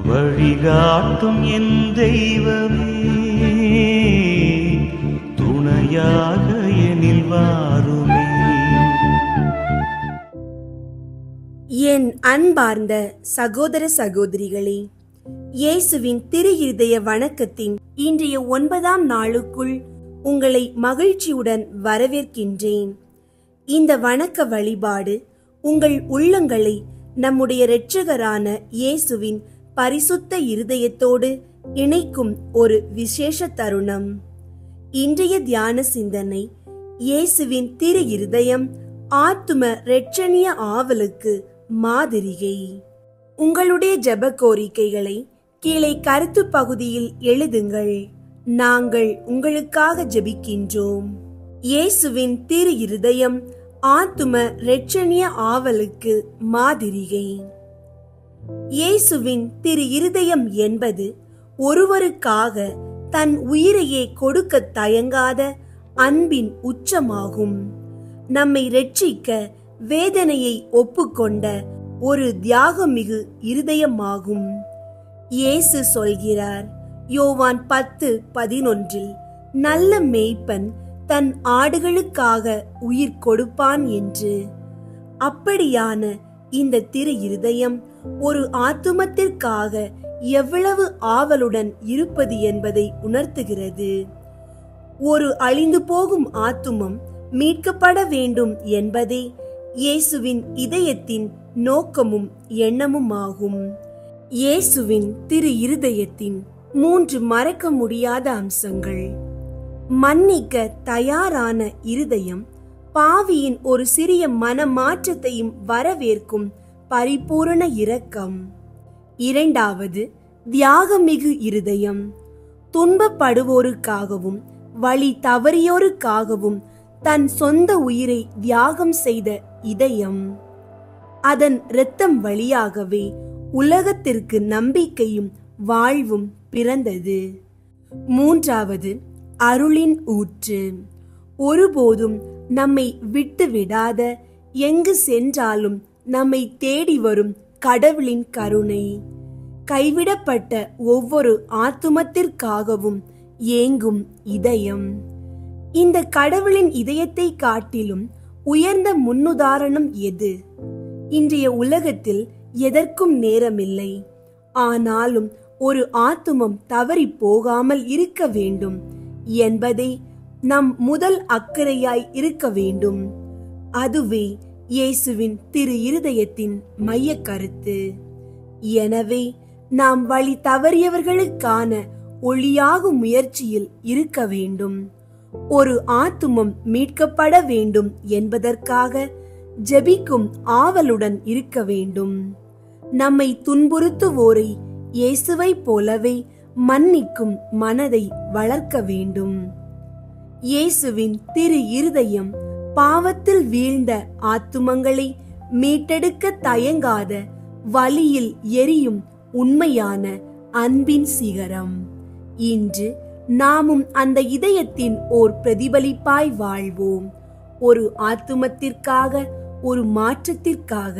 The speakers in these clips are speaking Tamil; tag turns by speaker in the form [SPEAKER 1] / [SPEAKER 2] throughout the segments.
[SPEAKER 1] வழிகாட்டும் என் தெய்வமே, துணையாக எனில் வாருமே.
[SPEAKER 2] என் அன்பார்ந்த சகோதர சகோதரிகளே, இயேசுவின் திரு இருதய வணக்கத்தின் இன்றைய 9ஆம் நாளுக்குள் உங்களை மகிழ்ச்சியுடன் வரவேற்கின்றேன். இந்த வணக்க வழிபாடு உங்கள் உள்ளங்களை நம்முடைய இரட்சகரான இயேசுவின் பரிசுத்த இருதயத்தோடு இணைக்கும் ஒரு விசேஷ தருணம். இன்றைய தியான சிந்தனை, இயேசுவின் திரு இருதயம் ஆத்தும இரட்சணிய ஆவலுக்கு மாதிரிகை. உங்களுடைய ஜெப கோரிக்கைகளை கீழே கருத்து பகுதியில் எழுதுங்கள். நாங்கள் உங்களுக்காக ஜெபிக்கின்றோம். இயேசுவின் திரு இருதயம் ஆத்தும இரட்சணிய ஆவலுக்கு மாதிரிகை. இயேசுவின் திரு இருதயம் என்பது ஒருவருக்காக தன் உயிரையே கொடுக்க தயங்காத அன்பின் உச்சமாகும். நம்மை இரட்சிக்க வேதனையை ஒப்புக்கொண்ட ஒரு தியாகமிகு இருதயமாகும். இயேசு சொல்கிறார் யோவான் 10:11, நல்ல மேய்ப்பன் தன் ஆடுகளுக்காக உயிர் கொடுப்பான் என்று. அப்படியான இந்த திரு இருதயம் ஒரு ஆத்துமத்திற்காக எவ்வளவு ஆவலுடன் இருப்பது என்பதை உணர்த்துகிறது. ஒரு அழிந்து போகும் ஆத்துமம் மீட்கப்பட வேண்டும் என்பதே இயேசுவின் இதயத்தின் நோக்கமும் எண்ணமுமாகும். இயேசுவின் திரு இருதயத்தின் 3 மறக்க முடியாத அம்சங்கள். மன்னிக்க தயாரான இருதயம், பாவியின் ஒரு சிறிய மனமாற்றத்தையும் வரவேற்கும் பரிபூரண இரக்கம். 2வது, தியாகமிகு இருதயம், துன்பப்படுவோருக்காகவும் வழி தவறியோருக்காகவும் தன் சொந்த உயிரை தியாகம் செய்த இதயம். அதன் இரத்தம் வழியாகவே உலகத்திற்கு நம்பிக்கையும் வாழ்வும் பிறந்தது. 3வது, அருளின் ஊற்று, ஒருபோதும் நம்மை விட்டு விடாத, எங்கு சென்றாலும் நம்மை தேடி வரும் கடவுளின் கருணை. கைவிடப்பட்ட ஒவ்வொரு ஆத்துமத்திற்காகவும் ஏங்கும் இதயம். இந்த கடவுளின் இதயத்தை காட்டிலும் உயர்ந்த முன்னுதாரணம் எது? இன்றைய உலகத்தில் எதற்கும் நேரமில்லை. ஆனாலும் ஒரு ஆத்துமம் தவறி போகாமல் இருக்க வேண்டும் என்பதே நம் முதல் அக்கறையாய் இருக்க வேண்டும். அதுவே இயேசுவின் திரு இருதயத்தின் மைய கருத்து. எனவே நாம் வழி தவறியவர்களுக்கான ஒளியாகும் முயற்சியில் இருக்க வேண்டும். ஒரு ஆத்துமம் மீட்கப்பட வேண்டும் என்பதற்காக ஜெபிக்கும் ஆவலுடன் இருக்க வேண்டும். நம்மை துன்புறுத்துவோரை இயேசுவை போலவே மன்னிக்கும் மனதை வளர்க்க வேண்டும். இயேசுவின் திரு இருதயம் பாவத்தில் வீழ்ந்த ஆத்துமங்களை மீட்டெடுக்க தயங்காத, வலியில் எரியும் உண்மையான அன்பின் சிகரம். இன்று நாமும் அந்த இதயத்தின் ஓர் பிரதிபலிப்பாய் வாழ்வோம். ஒரு ஆத்துமத்திற்காக, ஒரு மாற்றத்திற்காக,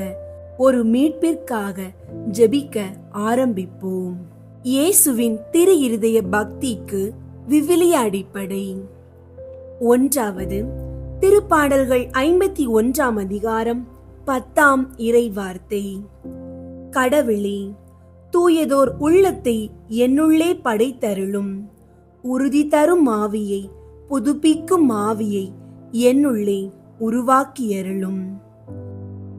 [SPEAKER 2] ஒரு மீட்பிற்காக ஜெபிக்க ஆரம்பிப்போம். இயேசுவின் திரு இருதய பக்திக்கு விவிலிய அடிப்படை. 1வது, திருப்பாடல்கள் 51ஆம் அதிகாரம் 10ஆம் இறை வார்த்தை. கடவுளே, தூயதோர் உள்ளத்தை என்னுள்ளே படைத்தருளும், உறுதி தரும் ஆவியை, புதுப்பிக்கும் ஆவியை என்னுள்ளே உருவாக்கியருளும்.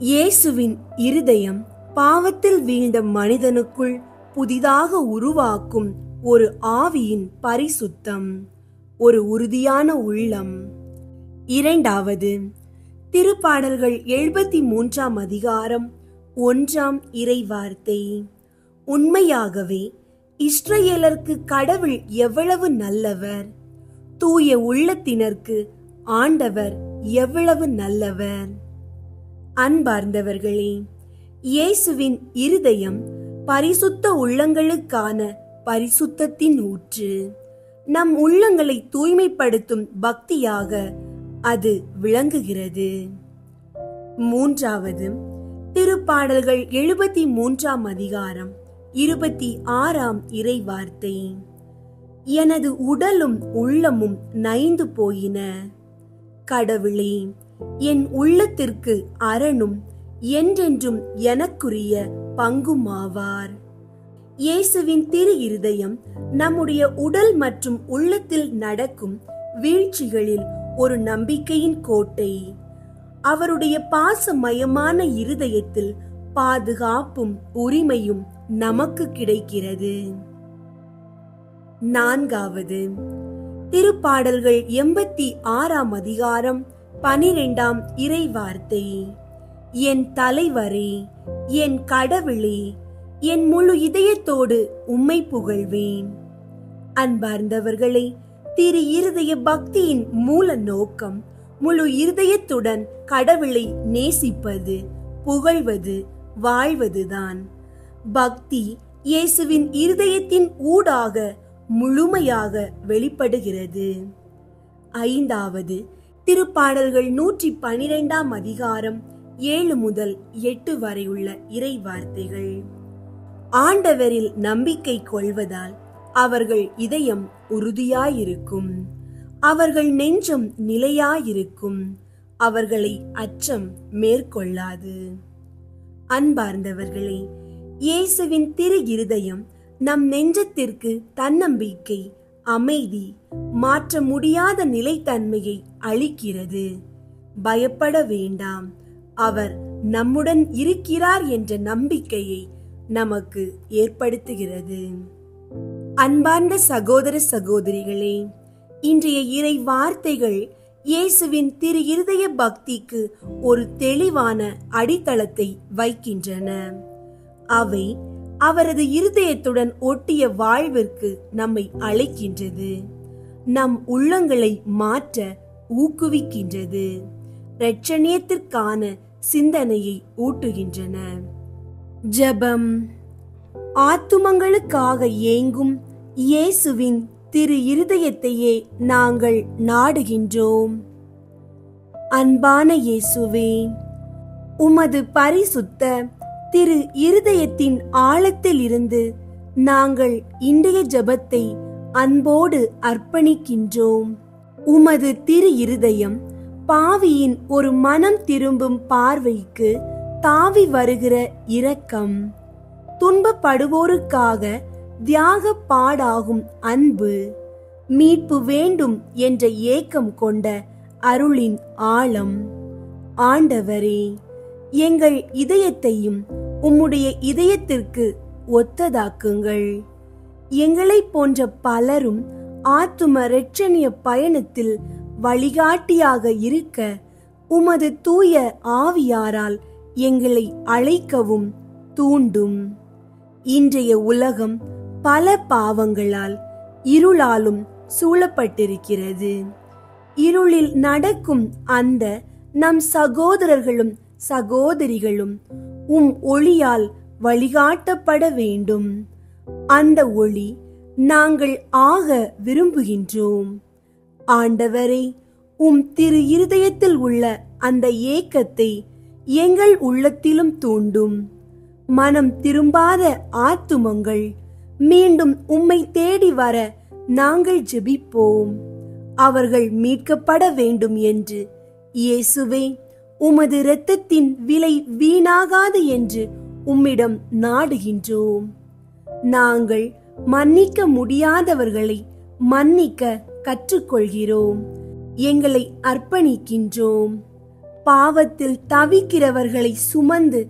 [SPEAKER 2] இயேசுவின் இருதயம் பாவத்தில் வீழ்ந்த மனிதனுக்குள் புதிதாக உருவாக்கும் ஒரு ஆவியின் பரிசுத்தம், ஒரு உறுதியான உள்ளம். 2வது, திருப்பாடல்கள் 73ஆம் அதிகாரம் 1ஆம் இறை வார்த்தை. உண்மையாகவே இஸ்ரவேலருக்கு கடவுள் எவ்வளவு நல்லவர், தூய உள்ளத்தினருக்கு ஆண்டவர் எவ்வளவு நல்லவர். அன்பார்ந்தவர்களே, இயேசுவின் இருதயம் பரிசுத்த உள்ளங்களுக்கான பரிசுத்தத்தின் ஊற்று. நம் உள்ளங்களை தூய்மைப்படுத்தும் பக்தியாக அது விளங்குகிறது. மூன்றாவது திருப்பாடல்கள் 73 அதிகாரம் 26 இறை வார்த்தை. எனது உடலும் உள்ளமும் நைந்து போயின. கடவுளே, என் உள்ளத்திற்கு அரணும் என்றென்றும் எனக்குரிய பங்குமாவார். இயேசுவின் திரு இருதயம் நம்முடைய உடல் மற்றும் உள்ளத்தில் நடக்கும் வீழ்ச்சிகளில் ஒரு நம்பிக்கையின் கோட்டை. அவருடைய பாசமயமான இருதயத்தில் பாதுகாப்பும் உரிமையும் நமக்கு கிடைக்கிறது. நான்காவது திருப்பாடல்கள் 86 அதிகாரம் 12 இறை வார்த்தை. என் தலைவரே, என் கடவுளே, என் முழு இதயத்தோடு உம்மை புகழ்வேன். அன்பார்ந்தவர்களே, திரு இருதய பக்தியின் மூல நோக்கம் முழு இருதயத்துடன் கடவுளை நேசிப்பது, புகழ்வது, வாழ்வதுதான். பக்தி இயேசுவின் இருதயத்தின் ஊடாக முழுமையாக வெளிப்படுகிறது. ஐந்தாவது திருப்பாடல்கள் 112 அதிகாரம் 7 முதல் 8 வரை உள்ள இறை வார்த்தைகள். ஆண்டவரில் நம்பிக்கை கொள்வதால் அவர்கள் இதயம் உறுதியாயிருக்கும், அவர்கள் நெஞ்சம் நிலையாயிருக்கும், அவர்களை அச்சம் மேற்கொள்ளாது. அன்பார்ந்தவர்களே, இயேசுவின் திரு இருதயம் நம் நெஞ்சத்திற்கு தன்னம்பிக்கை, அமைதி, மாற்ற முடியாத நிலைத்தன்மையை அளிக்கிறது. பயப்பட வேண்டாம், அவர் நம்முடன் இருக்கிறார் என்ற நம்பிக்கையை நமக்கு ஏற்படுத்துகிறது. அன்பார்ந்த சகோதர சகோதரிகளே, இன்றைய இறை வார்த்தைகள் இயேசுவின் திரு இருதய பக்திக்கு ஒரு தெளிவான அடித்தளத்தை வைக்கின்றன. அவை அவரது இருதயத்துடன் ஒட்டிய வாழ்விற்கு நம்மை அழைக்கின்றது, நம் உள்ளங்களை மாற்ற ஊக்குவிக்கின்றது, இரட்சணியத்திற்கான சிந்தனையை ஊட்டுகின்றன. ஜெபம். ஆத்துமங்களுக்காக ஏங்கும் இயேசுவின் திரு இருதயத்தையே நாங்கள் நாடுகின்றோம். அன்பான இயேசுவே, உமது பரிசுத்த திரு இருதயத்தின் ஆழத்தில் இருந்து நாங்கள் இன்றைய ஜெபத்தை அன்போடு அர்ப்பணிக்கின்றோம். உமது திரு இருதயம் பாவியின் ஒரு மனம் திரும்பும் பார்வைக்கு தாவி வருகிற இரக்கம், துன்பப்படுவோருக்காக தியாக பாடாகும் அன்பு, மீட்பு வேண்டும் என்ற ஏக்கம் கொண்ட அருளின் ஆழம். ஆண்டவரே, எங்கள் இதயத்தையும் உம்முடைய இதயத்திற்கு ஒத்ததாக்குங்கள். எங்களை போன்ற பலரும் ஆத்தும இரட்சணிய பயணத்தில் வழிகாட்டியாக இருக்க உமது தூய ஆவியாரால் எங்களை அழைக்கவும் தூண்டும். இன்றைய உலகம் பல பாவங்களால், இருளாலும் சூழப்பட்டிருக்கிறது. இருளில் நடக்கும் அந்த நம் சகோதரர்களும் சகோதரிகளும் உம் ஒளியால் வழிகாட்டப்பட வேண்டும். அந்த ஒளி நாங்கள் ஆக விரும்புகின்றோம். ஆண்டவரே, உம் திரு இருதயத்தில் உள்ள அந்த ஏக்கத்தை எங்கள் உள்ளத்திலும் தூண்டும். மனம் திரும்பாத ஆத்துமங்கள் மீண்டும் உம்மை தேடி வர நாங்கள் ஜெபிப்போம். அவர்கள் மீட்கப்பட வேண்டும் என்று இயேசுவே, உமது இரத்தத்தின் விலை வீணாகாது என்று உம்மிடம் நாடுகின்றோம். நாங்கள் மன்னிக்க முடியாதவர்களை மன்னிக்க கற்றுக்கொள்கிறோம். எங்களை அர்ப்பணிக்கின்றோம். பாவத்தில் தவிக்கிறவர்களை சுமந்து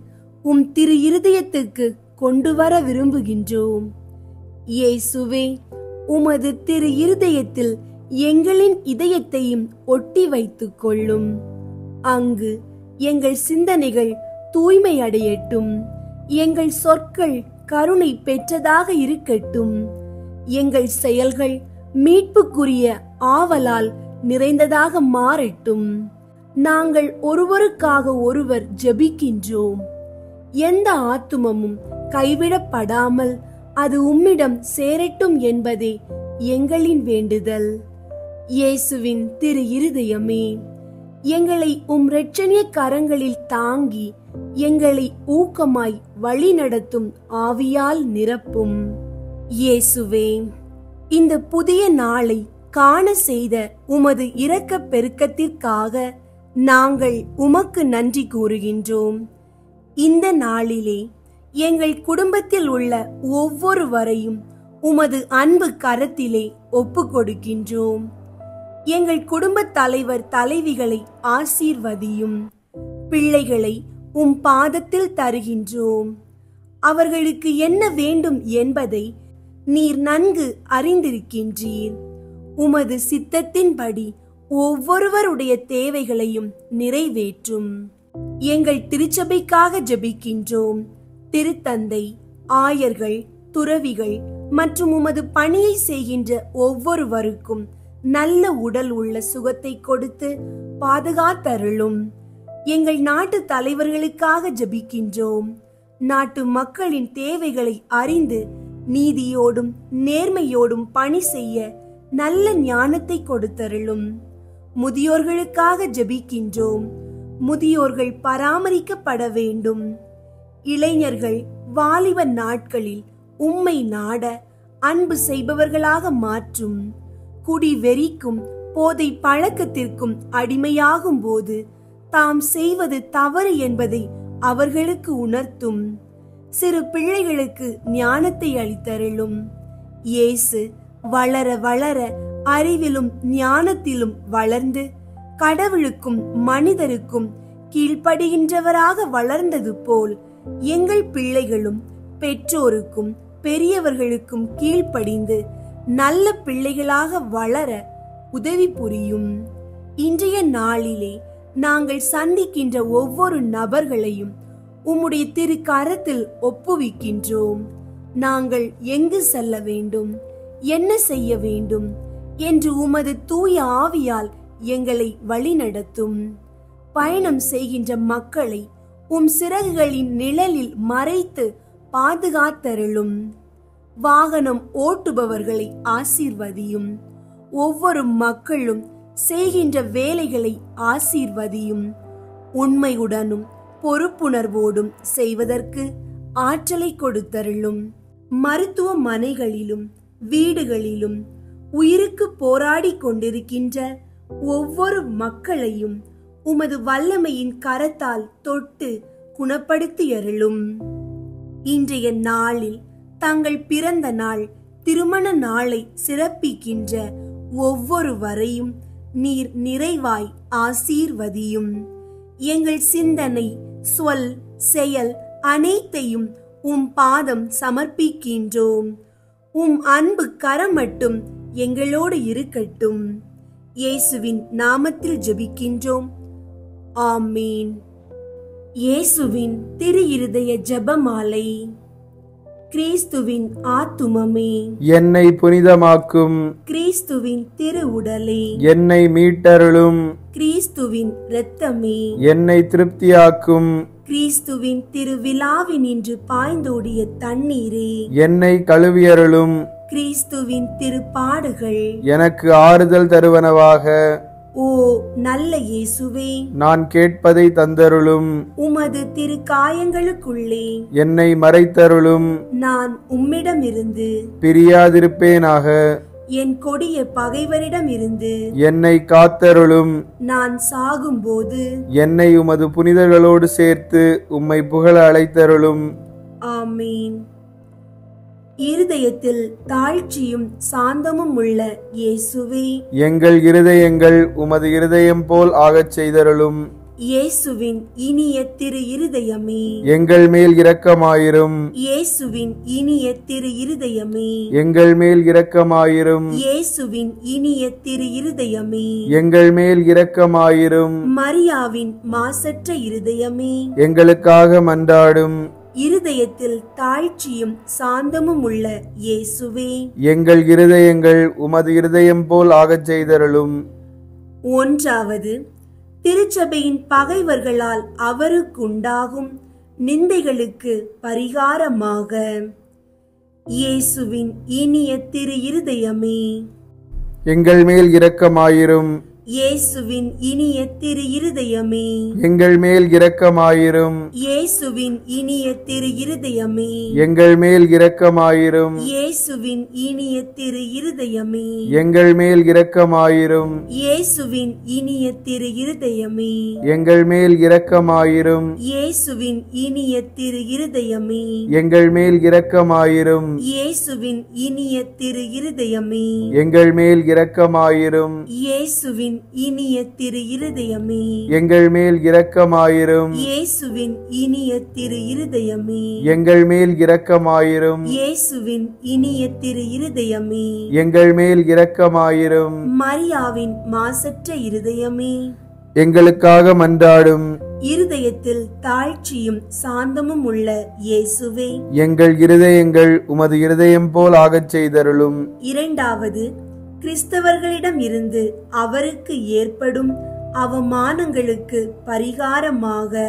[SPEAKER 2] உம் திரு இருதயத்துக்கு கொண்டு வர விரும்புகின்றோம். இயேசுவே, உமது திரு இருதயத்தில் எங்களின் இதயத்தையும் ஒட்டி வைத்துக் கொள்ளும். அங்கு எங்கள் சிந்தனைகள் தூய்மை அடையட்டும், எங்கள் சொற்கள் கருணை பெற்றதாக இருக்கட்டும், எங்கள் செயல்கள் மீட்புக்குரிய ஆவலால் நிறைந்ததாக மாறட்டும். நாங்கள் ஒருவருக்காக ஒருவர் ஜெபிக்கின்றோம். எந்த ஆத்துமமும் கைவிடப்படாமல் அது உம்மிடம் சேரட்டும் என்பதே எங்களின் வேண்டுதல். இயேசுவின் திரு இருதயமே, எங்களை இரட்சணிய கரங்களில் தாங்கி எங்களை ஊக்கமாய் வழி நடத்தும் ஆவியால் நிரப்பும். இயேசுவே, இந்த புதிய நாளை காண செய்த உமது இரக்க பெருக்கத்திற்காக நாங்கள் உமக்கு நன்றி கூறுகின்றோம். இந்த நாளிலே எங்கள் குடும்பத்தில் உள்ள ஒவ்வொருவரையும் உமது அன்பு கரத்திலே ஒப்பு கொடுக்கின்றோம். எங்கள் குடும்ப தலைவர் தலைவிகளை ஆசீர்வதியும். பிள்ளைகளை உம் பாதத்தில் தருகின்றோம். அவர்களுக்கு என்ன வேண்டும் என்பதை நீர் நன்கு அறிந்திருக்கின்றீர். உமது சித்தத்தின்படி ஒவ்வொருவருடைய தேவைகளையும் நிறைவேற்றும். எங்கள் திருச்சபைக்காக ஜெபிக்கின்றோம். திருத்தந்தை, ஆயர்கள், துறவிகள் மற்றும் உமது பணியை செய்கின்ற ஒவ்வொருவருக்கும் நல்ல உடல் உள்ள சுகத்தை கொடுத்து பாதுகாத்தருளும். எங்கள் நாட்டு தலைவர்களுக்காக ஜெபிக்கின்றோம். நாட்டு மக்களின் தேவைகளை அறிந்து நீதியோடும் நேர்மையோடும் பணி செய்ய நல்ல ஞானத்தை கொடுத்தருளும். முதியோர்களுக்காக ஜெபிக்கின்றோம். முதியோர்கள் பராமரிக்கப்பட வேண்டும். இளைஞர்கள் வாலிப நாட்களில் உம்மை நாட அன்பு செய்பவர்களாக மாற்றும். குடி வெறிக்கும் போதை பழக்கத்திற்கும் அடிமையாகும் போது தாம் செய்வது தவறு என்பதை அவர்களுக்கு உணர்த்தும். சிறு பிள்ளைகளுக்கு ஞானத்தை அளித்தருளும். இயேசு வளர வளர அறிவிலும் ஞானத்திலும் வளர்ந்து கடவுளுக்கும் மனிதருக்கும் கீழ்ப்படுகின்றவராக வளர்ந்தது போல் எங்கள் பிள்ளைகளும் பெற்றோருக்கும் பெரியவர்களுக்கும் கீழ்ப்படிந்து நல்ல பிள்ளைகளாக வளர உதவி புரியும். இன்றைய நாளிலே நாங்கள் சந்திக்கின்ற ஒவ்வொரு நபர்களையும் உம்முடைய திரு கரத்தில் ஒப்புவிக்கின்றோம். நாங்கள் எங்கு செல்ல வேண்டும், என்ன செய்ய வேண்டும் என்று உமது தூய ஆவியால் எங்களை வழிநடத்தும். பயணம் செய்கின்ற மக்களை உம் சிறகுகளின் நிழலில் மறைத்து பாதுகாத்தருளும். வாகனம் ஓட்டுபவர்களை ஆசீர்வதியும். ஒவ்வொரு மக்களும் செய்கின்ற வேலைகளை ஆசீர்வதியும். உண்மையுடனும் பொறுப்புணர்வோடும் செய்வதற்கு ஆற்றலை கொடுத்தருளும். மருத்துவமனைகளிலும் வீடுகளிலும் உயிருக்கு போராடி கொண்டிருக்கின்ற ஒவ்வொரு மக்களையும் உமது வல்லமையின் கரத்தால் தொட்டு குணப்படுத்தியருளும். இன்றைய நாளில் தங்கள் பிறந்த நாள், திருமண நாளை சிறப்பிக்கின்ற ஒவ்வொருவரையும் நீர் நிறைவாய் ஆசீர்வதியும். எங்கள் சிந்தனை, சொல், செயல் அனைத்தையும் உம் பாதம் சமர்ப்பிக்கின்றோம். உம் அன்பு கரம் மட்டும் எங்களோடு இருக்கட்டும். இயேசுவின் நாமத்தில் ஜெபிக்கின்றோம். ஆமீன். இயேசுவின் திரு இருதய ஜெபமாலை. கிறிஸ்துவின் ஆத்துமமே,
[SPEAKER 3] என்னை புனிதமாக்கும்.
[SPEAKER 2] கிறிஸ்துவின் திரு உடலே,
[SPEAKER 3] என்னை மீட்டருளும்.
[SPEAKER 2] கிறிஸ்துவின் இரத்தமே,
[SPEAKER 3] என்னை திருப்தியாக்கும்.
[SPEAKER 2] கிறிஸ்துவின் திருவிழாவினின்று பாய்ந்தோடிய தண்ணீரே,
[SPEAKER 3] என்னை கழுவியருளும்.
[SPEAKER 2] கிறிஸ்துவின் திருப்பாடுகள்
[SPEAKER 3] எனக்கு ஆறுதல் தருவனவாக.
[SPEAKER 2] ஓ நல்ல இயேசுவே,
[SPEAKER 3] நான் கேட்பதை தந்தருளும்.
[SPEAKER 2] உமது திரு காயங்களுக்குள்ளே
[SPEAKER 3] என்னை மறைத்தருளும்.
[SPEAKER 2] நான் உம்மிடமிருந்து
[SPEAKER 3] பிரியாதிருப்பேனாக.
[SPEAKER 2] என் கொடிய பகைவரிடமிருந்து
[SPEAKER 3] என்னை காத்தருளும்.
[SPEAKER 2] நான் சாகும்போது
[SPEAKER 3] என்னை உமது புனிதர்களோடு சேர்த்து உம்மை புகழ அழைத்தருளும்.
[SPEAKER 2] ஆமீன். இருதயத்தில் தாழ்ச்சியும் சாந்தமும் உள்ள இயேசுவே,
[SPEAKER 3] எங்கள் இருதயங்கள் உமது இருதயம் போல் ஆகச் செய்தருளும்.
[SPEAKER 2] இயேசுவின் இனிய திரு இருதயமே,
[SPEAKER 3] எங்கள் மேல் இரக்கமாயிரும்.
[SPEAKER 2] இயேசுவின் இனிய திரு இருதயமே,
[SPEAKER 3] எங்கள் மேல் இரக்கமாயிரும்.
[SPEAKER 2] இயேசுவின் இனிய திரு இருதயமே,
[SPEAKER 3] எங்கள் மேல் இரக்கமாயிரும்.
[SPEAKER 2] மரியாவின் மாசற்ற இருதயமே,
[SPEAKER 3] எங்களுக்காக மன்றாடும்.
[SPEAKER 2] இருதயத்தில் தாழ்ச்சியும் சாந்தமும் உள்ள இயேசுவே,
[SPEAKER 3] எங்கள் இருதயங்கள் உமது இருதயம் போல் ஆகச் செய்தருளும்.
[SPEAKER 2] ஒன்றாவது, திருச்சபையின் பகைவர்களால் அவருக்குண்டாகும் நிந்தைகளுக்கு பரிகாரமாக. இயேசுவின் இனிய திரு இருதயமே,
[SPEAKER 3] எங்கள் மேல் இரக்கமாயிரும்.
[SPEAKER 2] இயேசுவின் இனிய திரு இருதயமே,
[SPEAKER 3] எங்கள் மேல் இரக்கமாயிரும்.
[SPEAKER 2] இயேசுவின் இனிய திரு இருதயமே,
[SPEAKER 3] எங்கள் மேல் இரக்கமாயிரும்.
[SPEAKER 2] இயேசுவின் இனிய திரு இருதயமே,
[SPEAKER 3] எங்கள் மேல் இரக்கமாயிரும்.
[SPEAKER 2] இயேசுவின் இனிய திரு இருதயமே,
[SPEAKER 3] எங்கள் மேல் இரக்கமாயிரும்.
[SPEAKER 2] இயேசுவின் இனிய திரு இருதயமே,
[SPEAKER 3] எங்கள் மேல் இரக்கமாயிரும்.
[SPEAKER 2] இயேசுவின் இனிய திரு இருதயமே,
[SPEAKER 3] எங்கள் மேல் இரக்கமாயிரும்.
[SPEAKER 2] இயேசுவின் இனிய திரு இருதயமே,
[SPEAKER 3] எங்கள் மேல் இரக்கமாயிரும்.
[SPEAKER 2] இயேசுவின் இனிய திரு இருதயமே,
[SPEAKER 3] எங்கள் மேல் இரக்கமாயிரும்.
[SPEAKER 2] இயேசுவின் இனிய திரு இருதயமே,
[SPEAKER 3] எங்கள் மேல் இரக்கமாயிரும்.
[SPEAKER 2] மரியாவின் மாசற்ற இருதயமே,
[SPEAKER 3] எங்களுக்காக மன்றாடும்.
[SPEAKER 2] இருதயத்தில் தாழ்ச்சியும் சாந்தமும் உள்ள இயேசுவே,
[SPEAKER 3] எங்கள் இருதயங்கள் உமது இருதயம் போல் ஆகச் செய்தருளும்.
[SPEAKER 2] இரண்டாவது, கிறிஸ்தவர்களிடம் இருந்து அவருக்கு ஏற்படும் அவமானங்களுக்கு பரிகாரமாக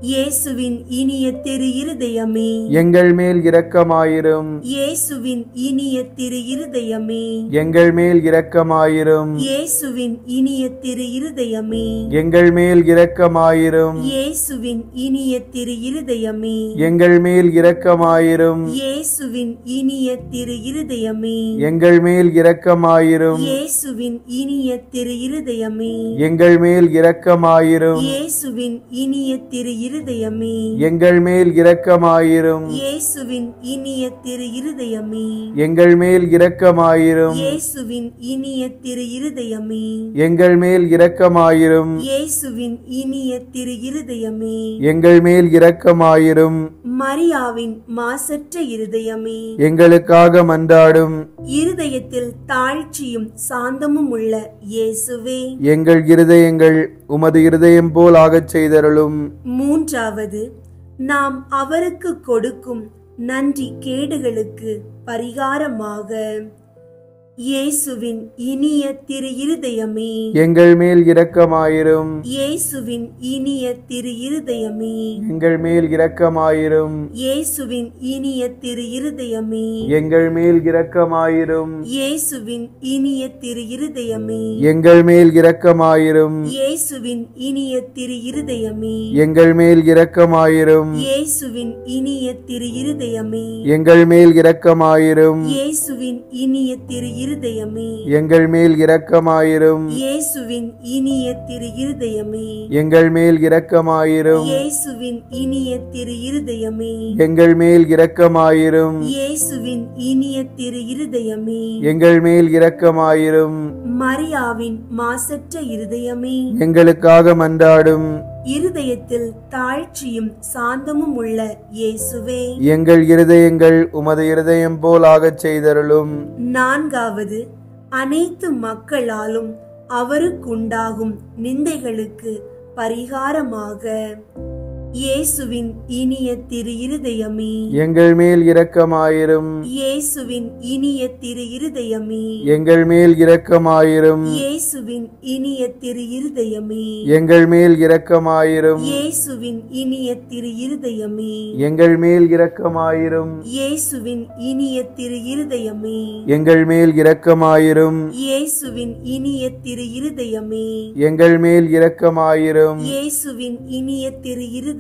[SPEAKER 2] இயேசுவின் இனிய திரு இருதயமே,
[SPEAKER 3] எங்கள் மேல் இரக்கமாயிரும்.
[SPEAKER 2] இயேசுவின் இனிய திரு இருதயமே,
[SPEAKER 3] எங்கள் மேல் இரக்கமாயிரும்.
[SPEAKER 2] இயேசுவின் இனிய திரு இருதயமே,
[SPEAKER 3] எங்கள் மேல் இரக்கமாயிரும்.
[SPEAKER 2] இயேசுவின் இனிய திரு இருதயமே,
[SPEAKER 3] எங்கள் மேல் இரக்கமாயிரும்.
[SPEAKER 2] இயேசுவின் இனிய திரு இருதயமே,
[SPEAKER 3] எங்கள் மேல் இரக்கமாயிரும்.
[SPEAKER 2] இயேசுவின் இனிய திரு இருதயமே,
[SPEAKER 3] எங்கள் மேல் இரக்கமாயிரும்.
[SPEAKER 2] இயேசுவின் இனிய திரு இருதயமே,
[SPEAKER 3] எங்கள் மேல் இரக்கமாயிரும்.
[SPEAKER 2] இயேசுவின் இனிய திரு இருதயமே,
[SPEAKER 3] எங்கள் மேல் இரக்கமாயிரும்.
[SPEAKER 2] இயேசுவின் இனிய திரு இருதயமே,
[SPEAKER 3] எங்கள் மேல் இரக்கமாயிரும்.
[SPEAKER 2] இயேசுவின் இனிய திரு இருதயமே,
[SPEAKER 3] எங்கள் மேல் இரக்கமாயிரும்.
[SPEAKER 2] மரியாவின் மாசற்ற இருதயமே,
[SPEAKER 3] எங்களுக்காக மன்றாடும்.
[SPEAKER 2] இருதயத்தில் தாழ்ச்சியும் சாந்தமும் உள்ள இயேசுவே,
[SPEAKER 3] எங்கள் இருதயங்கள் உமது இருதயம் போல் ஆகச் செய்தருளும்.
[SPEAKER 2] மூன்றாவது, நாம் அவருக்கு கொடுக்கும் நன்றி கேடுகளுக்கு பரிகாரமாக இயேசுவின் இனிய திரு இருதயமே,
[SPEAKER 3] எங்கள் மேல் இரக்கமாயிரும்.
[SPEAKER 2] இயேசுவின் இனிய திரு இருதயமே,
[SPEAKER 3] எங்கள் மேல் இரக்கமாயிரும்.
[SPEAKER 2] இயேசுவின் இனிய திரு இருதயமே,
[SPEAKER 3] எங்கள் மேல் இரக்கமாயிரும்.
[SPEAKER 2] இயேசுவின் இனிய திரு இருதயமே,
[SPEAKER 3] எங்கள் மேல் இரக்கமாயிரும்.
[SPEAKER 2] இயேசுவின் இனிய திரு இருதயமே,
[SPEAKER 3] எங்கள் மேல் இரக்கமாயிரும்.
[SPEAKER 2] இயேசுவின் இனிய திரு இருதயமே,
[SPEAKER 3] எங்கள் மேல் இரக்கமாயிரும்.
[SPEAKER 2] இயேசுவின் இனிய திரு இருதயமே,
[SPEAKER 3] எங்கள் மேல் இரக்கமாயிரும்.
[SPEAKER 2] இயேசுவின் இனிய திரு இருதயமே,
[SPEAKER 3] எங்கள் மேல் இரக்கமாயிரும்.
[SPEAKER 2] இயேசுவின் இனிய திரு இருதயமே,
[SPEAKER 3] எங்கள் மேல் இரக்கமாயிரும்.
[SPEAKER 2] இயேசுவின் இனிய திரு இருதயமே,
[SPEAKER 3] எங்கள் மேல் இரக்கமாயிரும்.
[SPEAKER 2] மரியாவின் மாசற்ற இருதயமே,
[SPEAKER 3] எங்களுக்காக மன்றாடும்.
[SPEAKER 2] இருதயத்தில் தாழ்ச்சியும் சாந்தமும் உள்ள இயேசுவே,
[SPEAKER 3] எங்கள் இருதயங்கள் உமது இருதயம் போல் ஆகச் செய்தருளும்.
[SPEAKER 2] நான்காவது, அனைத்து மக்களாலும் அவருக்குண்டாகும் நிந்தைகளுக்கு பரிகாரமாக இயேசுவின் இனிய திரு இருதயமே,
[SPEAKER 3] எங்கள் மேல் இரக்கமாயிரும்.
[SPEAKER 2] இயேசுவின் இனிய திரு இருதயமே,
[SPEAKER 3] எங்கள் மேல் இரக்கமாயிரும்.
[SPEAKER 2] இயேசுவின் இனிய திரு இருதயமே,
[SPEAKER 3] எங்கள் மேல் இரக்கமாயிரும்.
[SPEAKER 2] இயேசுவின் இனிய திரு இருதயமே,
[SPEAKER 3] எங்கள் மேல் இரக்கமாயிரும்.
[SPEAKER 2] இயேசுவின் இனிய திரு இருதயமே,
[SPEAKER 3] எங்கள் மேல் இரக்கமாயிரும்.
[SPEAKER 2] இயேசுவின் இனிய திரு இருதயமே,
[SPEAKER 3] எங்கள் மேல் இரக்கமாயிரும்.
[SPEAKER 2] இயேசுவின் இனிய திரு இருதயமே,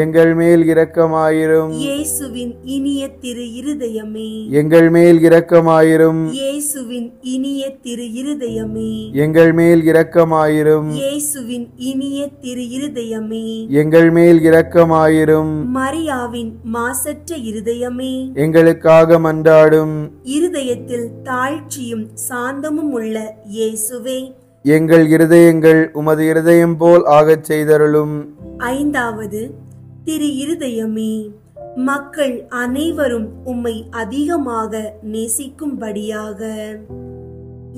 [SPEAKER 3] எங்கள் மேல் இரக்கமாயிரும்.
[SPEAKER 2] இயேசுவின் இனிய திரு இருதயமே,
[SPEAKER 3] எங்கள் மேல் இரக்கமாயிரும்.
[SPEAKER 2] இயேசுவின் இனிய திரு இருதயமே,
[SPEAKER 3] எங்கள் மேல் இரக்கமாயிரும்.
[SPEAKER 2] இயேசுவின் இனிய திரு இருதயமே,
[SPEAKER 3] எங்கள் மேல் இரக்கமாயிரும்.
[SPEAKER 2] மரியாவின் மாசற்ற இருதயமே,
[SPEAKER 3] எங்களுக்காக மன்றாடும்.
[SPEAKER 2] இருதயத்தில் தாழ்ச்சியும் சாந்தமும் உள்ள இயேசுவே,
[SPEAKER 3] எங்கள் இருதயங்கள் உமது இருதயம் போல் ஆகச் செய்தருளும்.
[SPEAKER 2] ஐந்தாவது, திரு இருதயமே, மக்கள் அனைவரும் உம்மை அதிகமாக நேசிக்கும்படியாக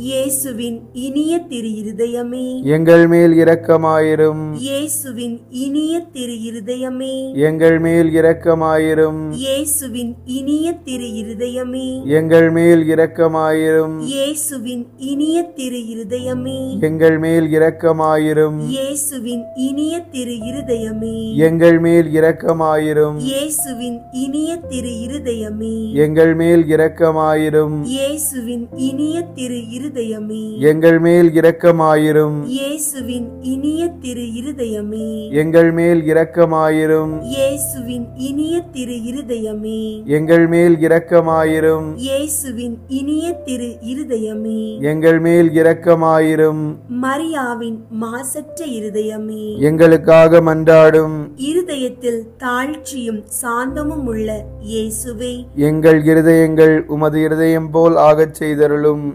[SPEAKER 2] இயேசுவின் இனிய திரு இருதயமே,
[SPEAKER 3] எங்கள் மேல் இரக்கமாயிரும்.
[SPEAKER 2] இயேசுவின் இனிய திரு இருதயமே,
[SPEAKER 3] எங்கள் மேல் இரக்கமாயிரும்.
[SPEAKER 2] இயேசுவின் இனிய திரு இருதயமே,
[SPEAKER 3] எங்கள் மேல் இரக்கமாயிரும்.
[SPEAKER 2] இயேசுவின் இனிய திரு இருதயமே,
[SPEAKER 3] எங்கள் மேல் இரக்கமாயிரும்.
[SPEAKER 2] இயேசுவின் இனிய திரு இருதயமே,
[SPEAKER 3] எங்கள் மேல் இரக்கமாயிரும்.
[SPEAKER 2] இயேசுவின் இனிய திரு இருதயமே,
[SPEAKER 3] எங்கள் மேல் இரக்கமாயிரும்.
[SPEAKER 2] இயேசுவின் இனிய திரு இருதயமே,
[SPEAKER 3] எங்கள் மேல் இரக்கமாயிரும்.
[SPEAKER 2] இயேசுவின் இனிய திரு இருதயமே,
[SPEAKER 3] எங்கள் மேல் இரக்கமாயிரும்.
[SPEAKER 2] இயேசுவின் இனிய திரு இருதயமே,
[SPEAKER 3] எங்கள் மேல் இரக்கமாயிரும்.
[SPEAKER 2] இயேசுவின் இனிய திரு இருதயமே,
[SPEAKER 3] எங்கள் மேல் இரக்கமாயிரும்.
[SPEAKER 2] மரியாவின் மாசற்ற இருதயமே,
[SPEAKER 3] எங்களுக்காக மன்றாடும்.
[SPEAKER 2] இருதயத்தில் தாழ்ச்சியும் சாந்தமும் உள்ள இயேசுவே,
[SPEAKER 3] எங்கள் இருதயங்கள் உமது இருதயம் போல் ஆகச் செய்தருளும்.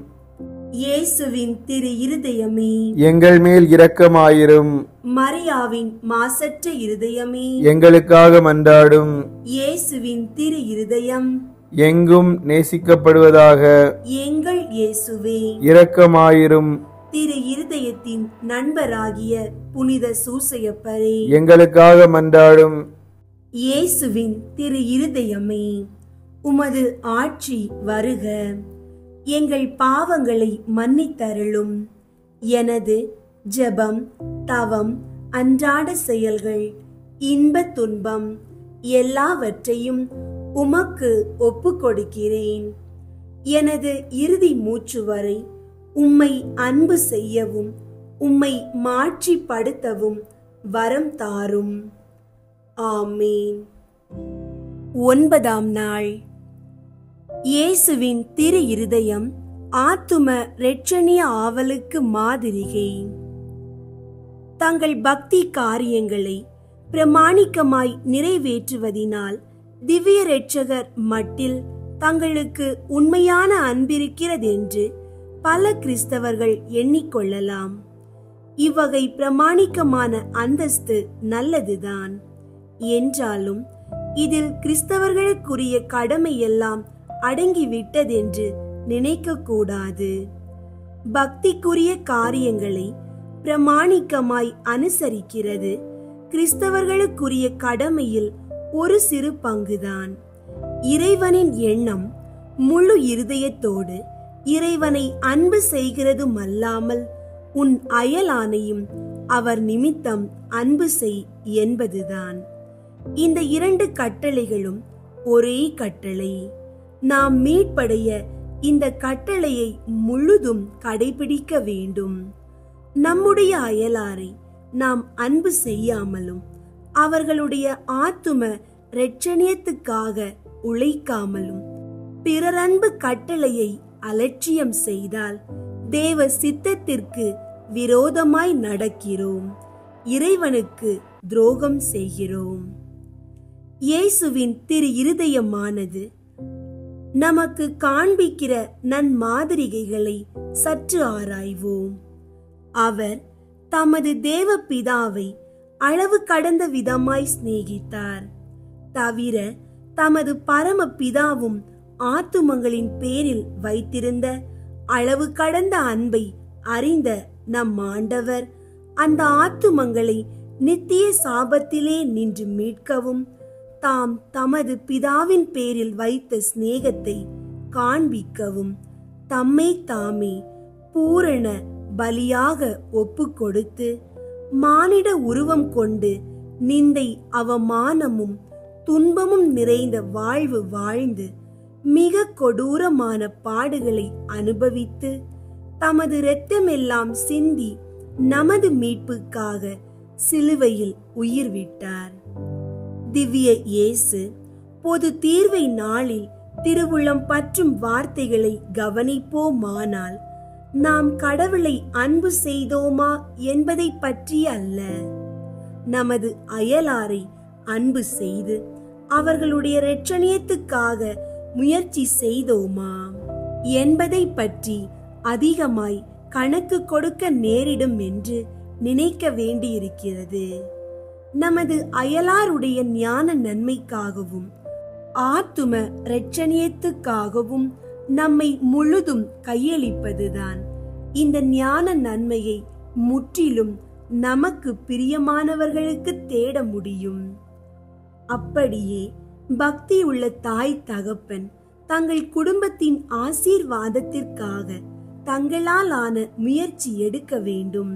[SPEAKER 2] இயேசுவின் திரு இருதயமே,
[SPEAKER 3] எங்கள் மேல் இரக்கமாயிரும்.
[SPEAKER 2] மரியாவின் மாசற்ற இருதயமே,
[SPEAKER 3] எங்களுக்காக மன்றாடும்.
[SPEAKER 2] இயேசுவின் திரு இருதயம்,
[SPEAKER 3] எங்கும் நேசிக்கப்படுவதாக.
[SPEAKER 2] எங்கள் இயேசுவே,
[SPEAKER 3] இரக்கமாயிரும்.
[SPEAKER 2] திரு இருதயத்தின் நண்பராகிய புனித சூசையப்பரே,
[SPEAKER 3] எங்களுக்காக மன்றாடும்.
[SPEAKER 2] இயேசுவின் திரு இருதயமே, உமது ஆட்சி வருக, எங்கள் பாவங்களை மன்னித்தருளும். எனது ஜெபம், தவம், அன்றாட செயல்கள், இன்ப துன்பம் எல்லாவற்றையும் உமக்கு ஒப்புக் கொடுக்கிறேன். எனது இறுதி மூச்சு வரை உம்மை அன்பு செய்யவும் உம்மை மாட்சிப்படுத்தவும் வரம் தாரும். ஆமேன். 9ஆம் நாள். இயேசுவின் திரு இருதயம் ஆத்தும இரட்சணிய ஆவலுக்கு மாதிரிகை. தங்கள் பக்தி காரியங்களை பிரமாணிக்கமாய் நிறைவேற்றுவதினால் திவ்ய இரட்சகர் மட்டில் தங்களுக்கு உண்மையான அன்பிருக்கிறதென்று பல கிறிஸ்தவர்கள் எண்ணிக்கொள்ளலாம். இவ்வகை பிரமாணிக்கமான அந்தஸ்து நல்லதுதான். என்றாலும் இதில் கிறிஸ்தவர்களுக்குரிய கடமை எல்லாம் அடங்கிவிட்டதென்று நினைக்க கூடாது. பக்திக்குரிய காரியங்களை பிரமாணிக்கமாய் அனுசரிக்கிறது கிறிஸ்தவர்களுக்குரிய கடமையில் ஒரு சிறு பங்குதான். இறைவனின் எண்ணம் முழு இருதயத்தோடு இறைவனை அன்பு செய்கிறதுமல்லாமல் உன் அயலானையும் அவர் நிமித்தம் அன்பு செய் என்பதுதான். இந்த 2 கட்டளைகளும் ஒரே கட்டளை. நாம் மீட்படைய இந்த கட்டளையை முழுதும் கடைபிடிக்க வேண்டும். நம்முடைய அயலாரை நாம் அன்பு செய்யாமலும் அவர்களுடைய ஆத்தும இரட்சணியத்துக்காக உழைக்காமலும் பிறரன்பு கட்டளையை அலட்சியம் செய்தால் தேவ சித்தத்திற்கு விரோதமாய் நடக்கிறோம், இறைவனுக்கு துரோகம் செய்கிறோம். இயேசுவின் திரு இருதயமானது நமக்கு காண்பிக்கிற நன்மாதிரிகைகளை சற்று ஆராய்வோம். அவர் தமது தேவ பிதாவை அளவு கடந்த விதமாய் சிநேகித்தார். தவிர தமது பரம பிதாவும் ஆத்துமங்களின் பேரில் வைத்திருந்த அளவு கடந்த அன்பை அறிந்த நம் ஆண்டவர் அந்த ஆத்துமங்களை நித்திய சாபத்திலே நின்று மீட்கவும் தாம் தமது பிதாவின் பேரில் வைத்த சிநேகத்தை காண்பிக்கவும் தம்மை தாமே பூரண பலியாக ஒப்பு கொடுத்து மானிட உருவம் கொண்டு நிந்தை அவமானமும் துன்பமும் நிறைந்த வாழ்வு வாழ்ந்து மிக கொடூரமான பாடுகளை அனுபவித்து தமது இரத்தமெல்லாம் சிந்தி நமது மீட்புக்காக சிலுவையில் உயிர் விட்டார். திவ்ய இயேசு பொது தீர்வை நாளில் திருவுளம் பற்றும் வார்த்தைகளை கவனிப்போமானால் நாம் கடவுளை அன்பு செய்தோமா என்பதை பற்றி அல்ல, நமது அயலாரை அன்பு செய்து அவர்களுடைய இரட்சணியத்துக்காக முயற்சி செய்தோமா என்பதை பற்றி அதிகமாய் கணக்கு கொடுக்க நேரிடும் என்று நினைக்க வேண்டியிருக்கிறது. நமது அயலாருடைய ஞான நன்மைக்காகவும் ஆத்தும இரட்சணியத்துக்காகவும் நம்மை முழுதும் கையளிப்பதுதான் இந்த ஞான நன்மையை முற்றிலும் நமக்கு பிரியமானவர்களுக்கு தேட முடியும். அப்படியே பக்தி உள்ள தாய் தகப்பன் தங்கள் குடும்பத்தின் ஆசீர்வாதத்திற்காக தங்களால் ஆன முயற்சி எடுக்க வேண்டும்.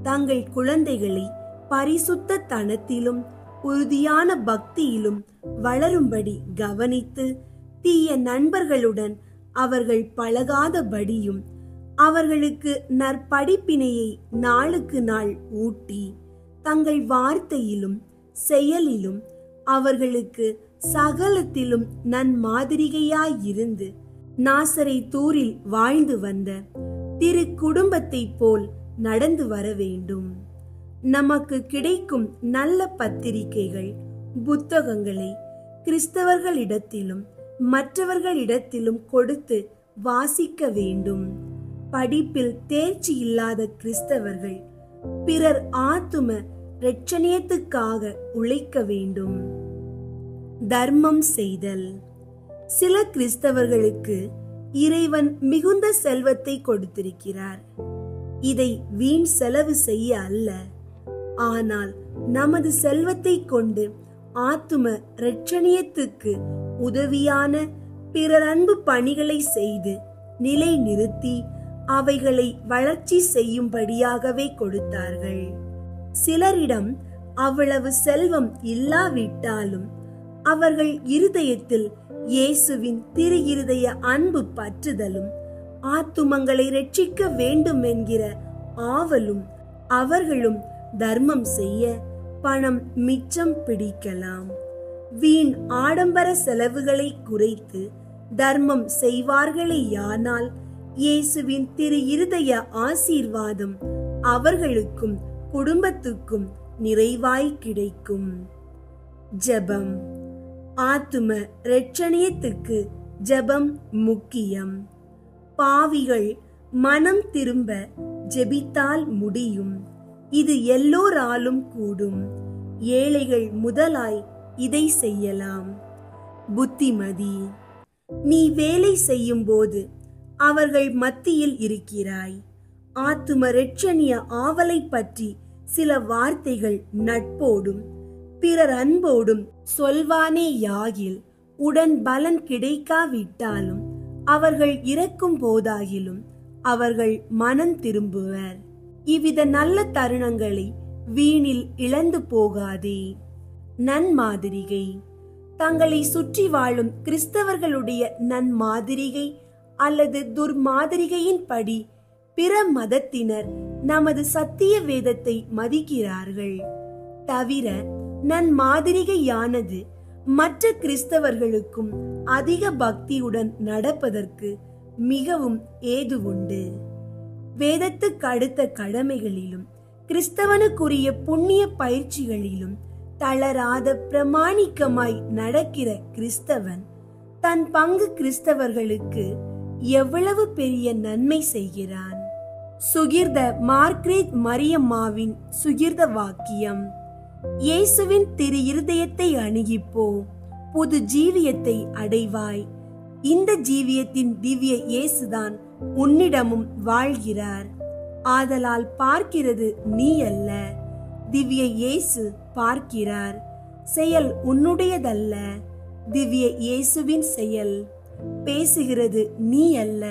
[SPEAKER 2] தங்கள் குழந்தைகளை பரிசுத்த தனத்திலும் உறுதியான பக்தியிலும் வளரும்படி கவனித்து தீய நண்பர்களுடன் அவர்கள் பழகாதபடியும் அவர்களுக்கு நற்படிப்பினையை நாளுக்கு நாள் ஊட்டி தங்கள் வார்த்தையிலும் செயலிலும் அவர்களுக்கு சகலத்திலும் நன்மாதிரிகையாயிருந்து நாசரேத்தூரில் வாழ்ந்து வந்த திரு குடும்பத்தை போல் நடந்து வர வேண்டும். நமக்கு கிடைக்கும் நல்ல பத்திரிகைகள், புத்தகங்களை கிறிஸ்தவர்களிடத்திலும் மற்றவர்களிடத்திலும் கொடுத்து வாசிக்க வேண்டும். படிப்பில் தேர்ச்சி இல்லாத கிறிஸ்தவர்கள் பிறர் ஆத்தும இரட்சணியத்துக்காக உழைக்க வேண்டும். தர்மம் செய்தல். சில கிறிஸ்தவர்களுக்கு இறைவன் மிகுந்த செல்வத்தை கொடுத்திருக்கிறார். இதை வீண் செலவு செய்ய அல்ல, ஆனால் நமது செல்வத்தை கொண்டு ஆத்தும இரட்சணியத்துக்கு உதவியான பிறர் அன்பு பணிகளை செய்து நிலை நிறுத்தி அவைகளை வளர்ச்சி செய்யும்படியாகவே கொடுத்தார்கள். சிலரிடம் அவ்வளவு செல்வம் இல்லாவிட்டாலும் அவர்கள் இருதயத்தில் இயேசுவின் திரு இருதய அன்பு பற்றுதலும் ஆத்துமங்களை ரட்சிக்க வேண்டும் என்கிற ஆவலும் அவர்களும் தர்மம் செய்ய பணம் மிச்சம் பிடிக்கலாம். வீண் ஆடம்பர செலவுகளை குறைத்து தர்மம் செய்வார்களேயானால் இயேசுவின் திரு இருதய ஆசீர்வாதம் அவர்களுக்கும் குடும்பத்துக்கும் நிறைவாய் கிடைக்கும். ஜெபம். ஆத்தும இரட்சணியத்துக்கு ஜெபம் முக்கியம். பாவிகள் மனம் திரும்ப ஜெபித்தால் முடியும். இது எல்லோராலும் கூடும். ஏழைகள் முதலாய் இதை செய்யலாம். புத்திமதி. நீ வேலை செய்யும் போது அவர்கள் மத்தியில் இருக்கிறாய். ஆத்தும இரட்சணிய ஆவலை பற்றி சில வார்த்தைகள் நட்போடும் பிறர் அன்போடும் சொல்வானே யாகில் உடன் பலன் கிடைக்காவிட்டாலும் அவர்கள் இறக்கும் போதாகிலும் அவர்கள் மனம் திரும்புவர். இவ்வித நல்ல தருணங்களை வீணில் இழந்து போகாதே. நன்மாதிரிகை. தங்களை சுற்றி வாழும் கிறிஸ்தவர்களுடைய நன்மாதிரிகை அல்லது துர்மாதிரிகையின் படி பிற மதத்தினர் நமது சத்திய வேதத்தை மதிக்கிறார்கள். தவிர நன்மாதிரிகையானது மற்ற கிறிஸ்தவர்களுக்கும் அதிக பக்தியுடன் நடப்பதற்கு மிகவும் ஏதுவுண்டு. வேதத்துக்கு அடுத்த கடமைகளிலும் கிறிஸ்தவனுக்குரிய புண்ணிய பயிற்சிகளிலும் தளராத பிரமாணிக்கமாய் நடக்கிற கிறிஸ்தவன் தன் பங்கு கிறிஸ்தவர்களுக்கு எவ்வளவு பெரிய நன்மை செய்கிறான். சுகிர்த மார்க்ரேட் மரியம்மாவின் சுகிர்த வாக்கியம். இயேசுவின் திரு இருதயத்தை அணுகிப்போ, புது ஜீவியத்தை அடைவாய். இந்த ஜீவியத்தின் திவ்ய இயேசுதான் உன்னிடமும் வாழ்கிறார். ஆதலால் பார்க்கிறது நீ அல்ல, திவ்ய இயேசு பார்க்கிறார். செயல் உன்னுடையதல்ல, திவ்ய இயேசுவின் செயல். பேசுகிறது நீ அல்ல,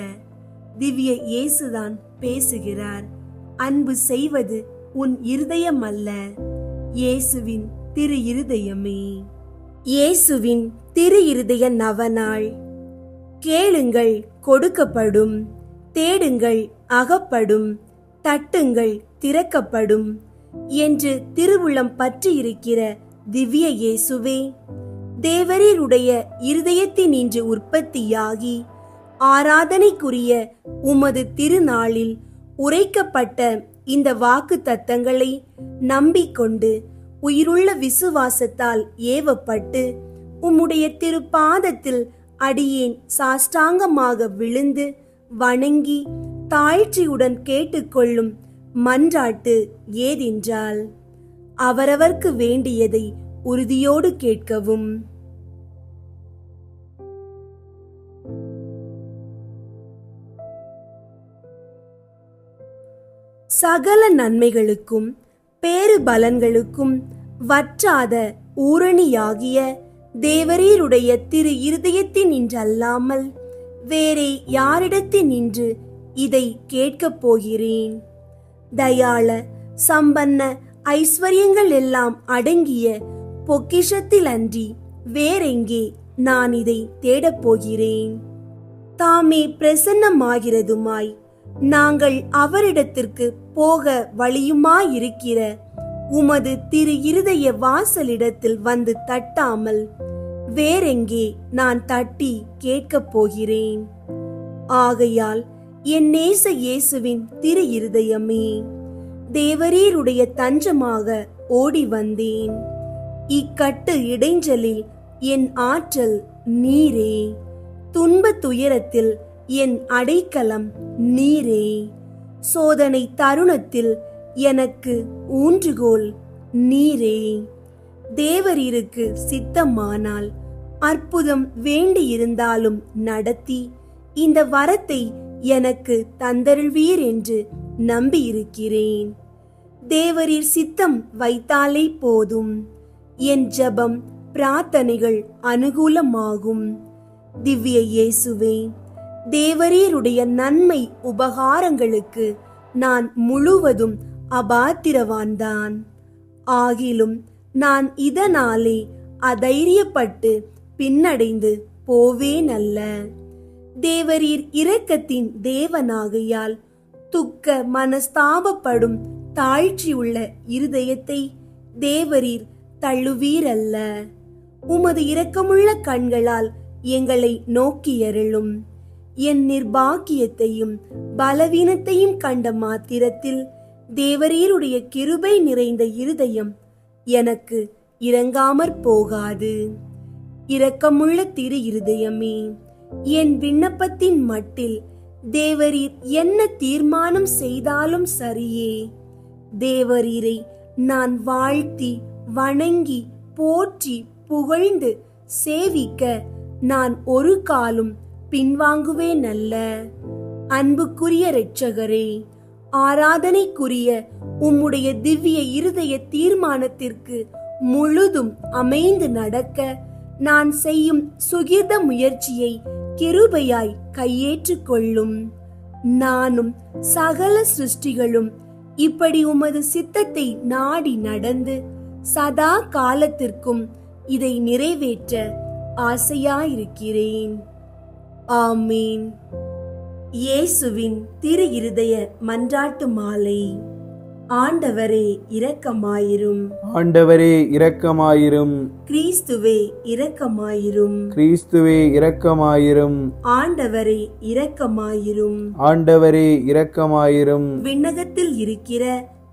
[SPEAKER 2] திவ்ய இயேசுதான் பேசுகிறார். அன்பு செய்வது உன் இருதயம் அல்ல, இயேசுவின் திரு இருதயமே. இயேசுவின் திரு இருதய நவநாள். கேளுங்கள் கொடுக்கப்படும், தேடுங்கள் அகப்படும், தட்டுங்கள் திறக்கப்படும் என்று திருவுளம் பற்றி இருக்கிற திவ்ய இயேசுவே, தேவரீருடைய இருதயத்தினின்று உற்பத்தியாகி ஆராதனைக்குரிய உமது திருநாளில் உரைக்கப்பட்ட இந்த வாக்கு தத்தங்களை நம்பிக்கொண்டு உயிருள்ள விசுவாசத்தால் ஏவப்பட்டு உம்முடைய திருப்பாதத்தில் அடியேன் சாஷ்டாங்கமாக விழுந்து வணங்கி தாழ்ச்சியுடன் கேட்டுக்கொள்ளும் மன்றாட்டு ஏதென்றால், அவரவர்க்கு வேண்டியதை உறுதியோடு கேட்கவும். சகல நன்மைகளுக்கும் பேறு பலன்களுக்கும் வற்றாத ஊரணியாகிய தேவரீருடைய திரு இருதயத்தினின்றல்லாமல் வேறே யாரிடத்தினின்று இதை கேட்கப் போகிறேன்? தயாள சம்பன்ன ஐஸ்வர்யங்கள் எல்லாம் அடங்கிய பொக்கிஷத்தில் அன்றி வேறெங்கே நான் இதை தேடப் போகிறேன்? தாமே பிரசன்னமாகிறதுமாய் நாங்கள் அவரிடத்திற்கு போக வழியுமாயிருக்கிற உமது திரு இருதய வாசலிடத்தில் வந்து தட்டாமல் வேறெங்கே நான் தட்டி கேட்கப் போகிறேன். ஆகையால் என் நேச இயேசுவின் திரு இருதயமே, தேவரீருடைய தஞ்சமாக ஓடி வந்தேன். இக்கட்டு இடைஞ்சலில் என் ஆற்றல் நீரே, துன்ப துயரத்தில் என் அடைக்கலம் நீரே, சோதனை தருணத்தில் எனக்கு ஊன்றுகோல் நீரே. தேவரீருக்கு சித்தமானால் அற்புதம் வேண்டியிருந்தாலும் நடத்தி இந்த வரத்தை எனக்கு தந்தருள்வீர் என்று நம்பியிருக்கிறேன். தேவரீர் சித்தம் வைத்தாலே போதும், என் ஜெபம் பிரார்த்தனைகள் அனுகூலமாகும். திவ்ய இயேசுவே, தேவரீருடைய நன்மை உபகாரங்களுக்கு நான் முழுவதும் அபாத்திரவான்தான். ஆகிலும் நான் இதனாலே அதைரியப்பட்டு பின்னடைந்து போவேனல்ல. தேவரீர் இரக்கத்தின் தேவனாகையால் துக்க மனஸ்தாபப்படும் தாழ்ச்சியுள்ள இருதயத்தை தேவரீர் தள்ளுவீரல்ல. உமது இரக்கமுள்ள கண்களால் எங்களை நோக்கியருளும். என் நிர்பாக்கியத்தையும் பலவீனத்தையும் கண்ட மாத்திரத்தில் தேவரீருடைய கிருபை நிறைந்த இருதயம் எனக்கு இரங்காமற் போகாது. இரக்கமுள்ள திரு இருதயமே, என் விண்ணப்பத்தின் மட்டில் தேவரீர் என்ன தீர்மானம் செய்தாலும் சரியே. தேவரீரை நான் வாழ்த்தி வணங்கி போற்றி புகழ்ந்து சேவிக்க நான் ஒரு காலும் பின்வாங்குவேனல்ல. அன்புக்குரிய இரட்சகரே, ஆராதனைக்குரிய உம்முடைய திவ்ய இருதய தீர்மானத்திற்கு முழுதும் அமைந்து நடக்க நான் செய்யும் சுகிர்த முயற்சியை கிருபையாய் கையேற்றுக் கொள்ளும். நானும் சகல சிருஷ்டிகளும் இப்படி உமது சித்தத்தை நாடி நடந்து சதா காலத்திற்கும் இதை நிறைவேற்ற ஆசையாயிருக்கிறேன். ஆமீன். இயேசுவின் திரு இருதய மன்றாட்டு மாலை. ஆண்டவரே இரக்கமாயிரும்.
[SPEAKER 3] ஆண்டவரே இரக்கமாயிரும்.
[SPEAKER 2] கிறிஸ்துவே இரக்கமாயிரும்.
[SPEAKER 3] கிறிஸ்துவே இரக்கமாயிரும்.
[SPEAKER 2] ஆண்டவரே இரக்கமாயிரும்.
[SPEAKER 3] ஆண்டவரே இரக்கமாயிரும்.
[SPEAKER 2] விண்ணகத்தில் இருக்கிற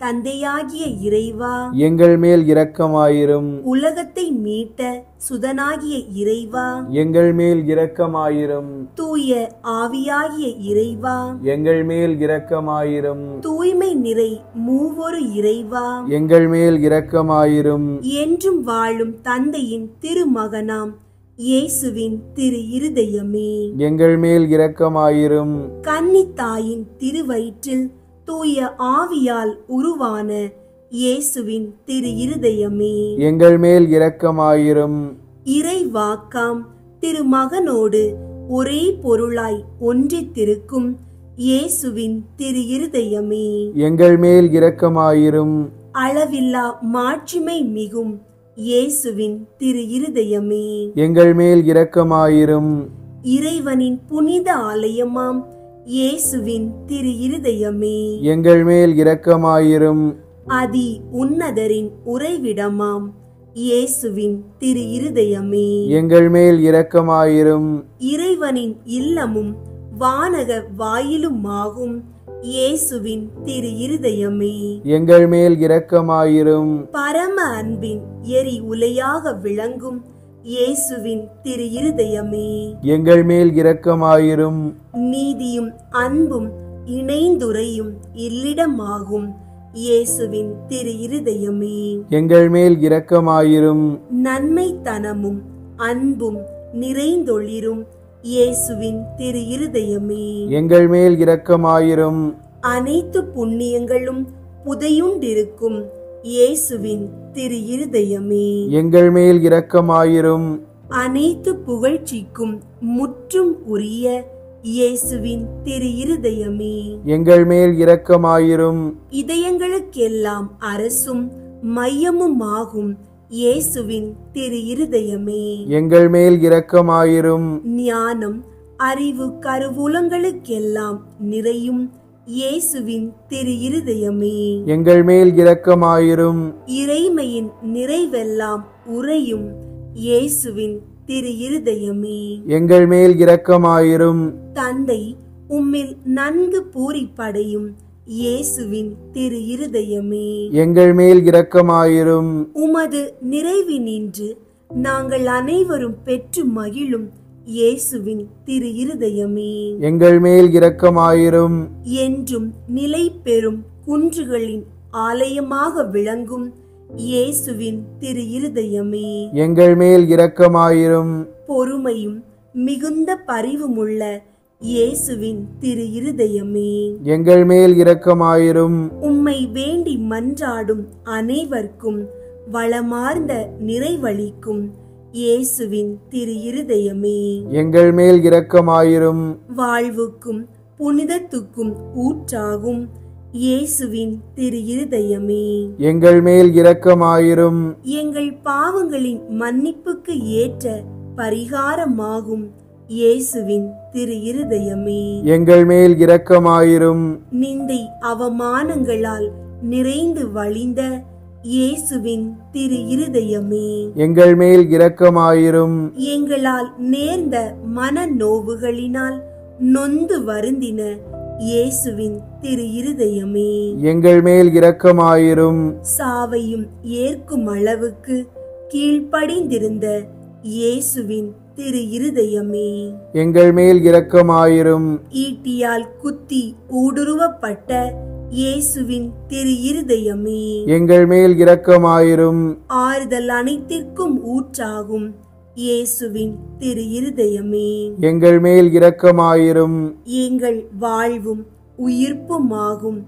[SPEAKER 2] தந்தையாகிய இறைவா,
[SPEAKER 3] எங்கள் மேல் இரக்கமாயிரும்.
[SPEAKER 2] உலகத்தை மீட்ட சுதனாகிய இறைவா,
[SPEAKER 3] எங்கள் மேல் இரக்கமாயிரும்.
[SPEAKER 2] தூய ஆவியாகிய இறைவா,
[SPEAKER 3] எங்கள் மேல் இரக்கமாயிரும்.
[SPEAKER 2] தூய்மை நிறை மூவொரு இறைவா,
[SPEAKER 3] எங்கள் மேல் இரக்கமாயிரும்.
[SPEAKER 2] என்றும் வாழும் தந்தையின் திருமகனாம் இயேசுவின் திரு இருதயமே,
[SPEAKER 3] எங்கள் மேல் இரக்கமாயிரும்.
[SPEAKER 2] கன்னி தாயின் திருவயிற்றில் தூய ஆவியால் உருவான இயேசுவின் திரு இருதயமே,
[SPEAKER 3] எங்கள் மேல் இரக்கமாயிரும்.
[SPEAKER 2] இறைவாக்காம் திருமகனோடு ஒரே பொருளாய் ஒன்றித்திருக்கும் இயேசுவின் திரு இருதயமே,
[SPEAKER 3] எங்கள் மேல் இரக்கமாயிரும்.
[SPEAKER 2] அளவில்லா மாட்சிமை மிகும் இயேசுவின் திரு இருதயமே,
[SPEAKER 3] எங்கள் மேல் இரக்கமாயிரும்.
[SPEAKER 2] இறைவனின் புனித ஆலயமாம் இயேசுவின் திரு இருதயமே,
[SPEAKER 3] எங்கள் மேல் இரக்கமாயிரும்.
[SPEAKER 2] அதி உன்னதரின் உறைவிடமாம் இயேசுவின் திரு இருதயமே,
[SPEAKER 3] எங்கள் மேல் இரக்கமாயிரும்.
[SPEAKER 2] இறைவனின் இல்லமும் வானக வாயிலுமாகும் இயேசுவின் திரு இருதயமே,
[SPEAKER 3] எங்கள் மேல் இரக்கமாயிரும்.
[SPEAKER 2] பரம அன்பின் எரி உலையாக விளங்கும் இயேசுவின் திரு இருதயமே,
[SPEAKER 3] எங்கள் மேல் இரக்கமாயிரும்.
[SPEAKER 2] நீதியும் அன்பும் இணைந்துரையும் இல்லிடமாகும் இயேசுவின் திரு இருதயமே,
[SPEAKER 3] எங்கள் மேல் இரக்கமாயிரும்.
[SPEAKER 2] நன்மைத்தனமும் அன்பும் நிறைந்தொளிரும் இயேசுவின் திரு இருதயமே,
[SPEAKER 3] எங்கள் மேல் இரக்கமாயிரும்.
[SPEAKER 2] அனைத்து புண்ணியங்களும் புதையுண்டிருக்கும் இயேசுவின் திரு இருதயமே,
[SPEAKER 3] எங்கள் மேல் இரக்கமாயிரும்.
[SPEAKER 2] அனைத்து புகழ்ச்சிக்கும் முற்றும் உரிய இயேசுவின் திரு இருதயமே,
[SPEAKER 3] எங்கள் மேல் இரக்கமாயிரும்.
[SPEAKER 2] இதயங்களுக்கெல்லாம் அரசும் மையமுமாகும் இயேசுவின் திரு இருதயமே,
[SPEAKER 3] எங்கள் மேல் இரக்கமாயிரும்.
[SPEAKER 2] ஞானம் அறிவு கருவூலங்களுக்கெல்லாம் நிறையும் இயேசுவின் திரு இருதயமே.
[SPEAKER 3] எங்கள் மேல் இரக்கமாயிரும்.
[SPEAKER 2] இறைமையின் நிறைவெல்லாம் உறையும் இயேசுவின் திரு இருதயமே.
[SPEAKER 3] எங்கள் மேல் இரக்கமாயிரும்.
[SPEAKER 2] தந்தை உம்மில் நன்கு பூரிப்படையும் இயேசுவின் திரு இருதயமே.
[SPEAKER 3] எங்கள் மேல் இரக்கமாயிரும்.
[SPEAKER 2] உமது நிறைவினின்று நாங்கள் அனைவரும் பெற்று மகிழும் இயேசுவின் திரு இருதயமே.
[SPEAKER 3] எங்கள் மேல் இரக்கமாயிரும்.
[SPEAKER 2] என்றும் நிலை பெறும் குன்றுகளின் ஆலயமாக விளங்கும் இயேசுவின் திரு இருதயமே.
[SPEAKER 3] எங்கள் மேல் இரக்கமாயிரும்.
[SPEAKER 2] பொறுமையும் மிகுந்த பரிவுமுள்ள இயேசுவின் திரு இருதயமே.
[SPEAKER 3] எங்கள் மேல் இரக்கமாயிரும்.
[SPEAKER 2] உம்மை வேண்டி மன்றாடும் அனைவருக்கும் வளமார்ந்த நிறைவளிக்கும் இயேசுவின் திரு இருதயமே.
[SPEAKER 3] எங்கள் மேல் இரக்கமாயிரும்.
[SPEAKER 2] வாழ்வுக்கும் புனிதத்துக்கும் ஊற்றாகும் இயேசுவின் திரு இருதயமே.
[SPEAKER 3] எங்கள் மேல் இரக்கமாயிரும்.
[SPEAKER 2] எங்கள் பாவங்களின் மன்னிப்புக்கு ஏற்ற பரிகாரமாகும் இயேசுவின் திரு இருதயமே.
[SPEAKER 3] எங்கள் மேல் இரக்கமாயிரும்.
[SPEAKER 2] நிந்தை அவமானங்களால் நிறைந்து வழிந்த இயேசுவின் திரு இருதயமே.
[SPEAKER 3] எங்கள் மேல் இரக்கமாயிரும்.
[SPEAKER 2] எங்களால் நேர்ந்த மன நோவுகளினால் நொந்து வருந்தின இயேசுவின் திரு இருதயமே.
[SPEAKER 3] எங்கள் மேல் இரக்கமாயிரும்.
[SPEAKER 2] சாவையும் ஏற்கும் அளவுக்கு கீழ்ப்படிந்திருந்த இயேசுவின் திரு இருதயமே.
[SPEAKER 3] எங்கள் மேல் இரக்கமாயிரும்.
[SPEAKER 2] ஈட்டியால் குத்தி ஊடுருவப்பட்ட இயேசுவின் திரு இருதயமே.
[SPEAKER 3] எங்கள் மேல் இரக்கமாயிரும்.
[SPEAKER 2] ஆறுதல் அனைத்திற்கும் ஊற்றாகும் இயேசுவின் திரு இருதயமே.
[SPEAKER 3] எங்கள் மேல் இரக்கமாயிரும்.
[SPEAKER 2] எங்கள் வாழ்வும் உயிர்ப்புமாகும்